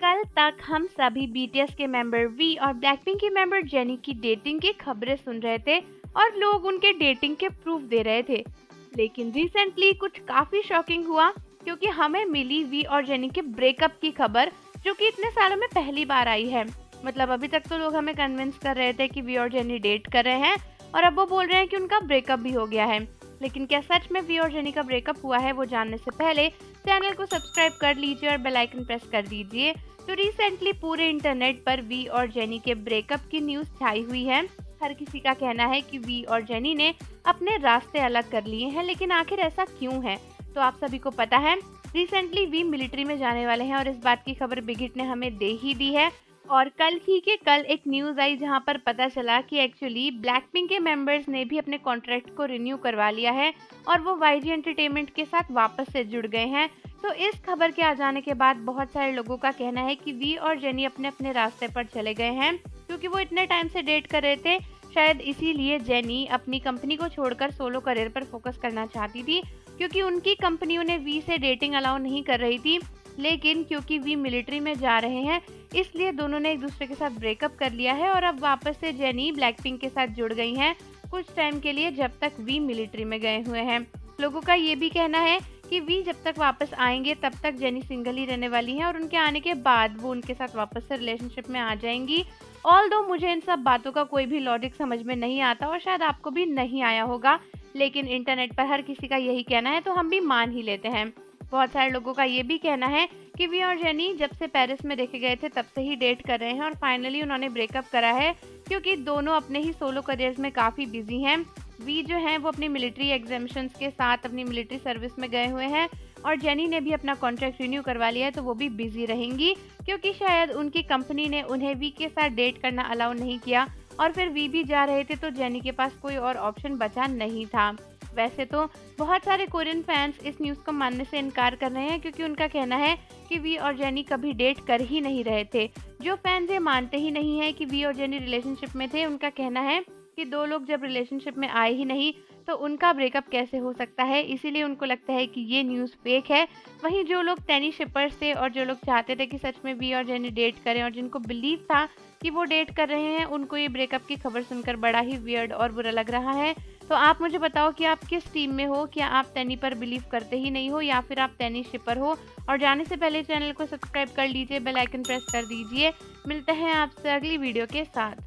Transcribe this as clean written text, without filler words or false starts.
कल तक हम सभी बीटीएस के मेंबर वी और ब्लैकपिंक के मेंबर जेनी की डेटिंग की खबरें सुन रहे थे और लोग उनके डेटिंग के प्रूफ दे रहे थे। लेकिन रिसेंटली कुछ काफी शॉकिंग हुआ क्योंकि हमें मिली वी और जेनी के ब्रेकअप की खबर, जो कि इतने सालों में पहली बार आई है। मतलब अभी तक तो लोग हमें कन्विंस कर रहे थे कि वी और जेनी डेट कर रहे हैं और अब वो बोल रहे हैं कि उनका ब्रेकअप भी हो गया है। लेकिन क्या सच में वी और जेनी का ब्रेकअप हुआ है? वो जानने से पहले चैनल को सब्सक्राइब कर लीजिए और बेल आइकन प्रेस कर दीजिए। तो रिसेंटली पूरे इंटरनेट पर वी और जेनी के ब्रेकअप की न्यूज़ छाई हुई है। हर किसी का कहना है कि वी और जेनी ने अपने रास्ते अलग कर लिए हैं, लेकिन आखिर ऐसा क्यों है? तो आप सभी को पता है, रिसेंटली वी मिलिट्री में जाने वाले हैं और इस बात की खबर बिग हिट ने हमें दे ही दी है। और कल ही के कल एक न्यूज़ आई जहां पर पता चला कि एक्चुअली ब्लैकपिंक के मेंबर्स ने भी अपने कॉन्ट्रैक्ट को रिन्यू करवा लिया है और वो वाईजी एंटरटेनमेंट के साथ वापस से जुड़ गए हैं। तो इस खबर के आ जाने के बाद बहुत सारे लोगों का कहना है कि वी और जेनी अपने अपने रास्ते पर चले गए हैं, क्योंकि वो इतने टाइम से डेट कर रहे थे। शायद इसीलिए जेनी अपनी कंपनी को छोड़कर सोलो करियर पर फोकस करना चाहती थी, क्योंकि उनकी कंपनी उन्हें वी से डेटिंग अलाउ नहीं कर रही थी। लेकिन क्योंकि वी मिलिट्री में जा रहे हैं, इसलिए दोनों ने एक दूसरे के साथ ब्रेकअप कर लिया है और अब वापस से जेनी ब्लैकपिंक के साथ जुड़ गई हैं कुछ टाइम के लिए, जब तक वी मिलिट्री में गए हुए हैं। लोगों का ये भी कहना है कि वी जब तक वापस आएंगे तब तक जेनी सिंगल ही रहने वाली हैं और उनके आने के बाद वो उनके साथ वापस से रिलेशनशिप में आ जाएंगी। ऑल्दो मुझे इन सब बातों का कोई भी लॉजिक समझ में नहीं आता और शायद आपको भी नहीं आया होगा, लेकिन इंटरनेट पर हर किसी का यही कहना है तो हम भी मान ही लेते हैं। बहुत सारे लोगों का ये भी कहना है कि वी और जेनी जब से पेरिस में देखे गए थे तब से ही डेट कर रहे हैं और फाइनली उन्होंने ब्रेकअप करा है, क्योंकि दोनों अपने ही सोलो करियर्स में काफ़ी बिजी हैं। वी जो हैं वो अपनी मिलिट्री एग्जामिशंस के साथ अपनी मिलिट्री सर्विस में गए हुए हैं और जेनी ने भी अपना कॉन्ट्रैक्ट रिन्यू करवा लिया है, तो वो भी बिजी रहेंगी, क्योंकि शायद उनकी कंपनी ने उन्हें वी के साथ डेट करना अलाउ नहीं किया और फिर वी भी जा रहे थे तो जेनी के पास कोई और ऑप्शन बचा नहीं था। वैसे तो बहुत सारे कोरियन फैंस इस न्यूज़ को मानने से इनकार कर रहे हैं, क्योंकि उनका कहना है कि वी और जेनी कभी डेट कर ही नहीं रहे थे। जो फैंस ये मानते ही नहीं है कि वी और जेनी रिलेशनशिप में थे, उनका कहना है कि दो लोग जब रिलेशनशिप में आए ही नहीं तो उनका ब्रेकअप कैसे हो सकता है, इसीलिए उनको लगता है कि ये न्यूज़ फेक है। वहीं जो लोग टेनी शिपर्स थे और जो लोग चाहते थे कि सच में वी और जेनी डेट करें और जिनको बिलीव था कि वो डेट कर रहे हैं, उनको ये ब्रेकअप की खबर सुनकर बड़ा ही वियर्ड और बुरा लग रहा है। तो आप मुझे बताओ कि आप किस टीम में हो? क्या आप टेनी पर बिलीव करते ही नहीं हो या फिर आप टेनी शिपर हो? और जाने से पहले चैनल को सब्सक्राइब कर लीजिए, बेल आइकन प्रेस कर दीजिए। मिलते हैं आपसे अगली वीडियो के साथ।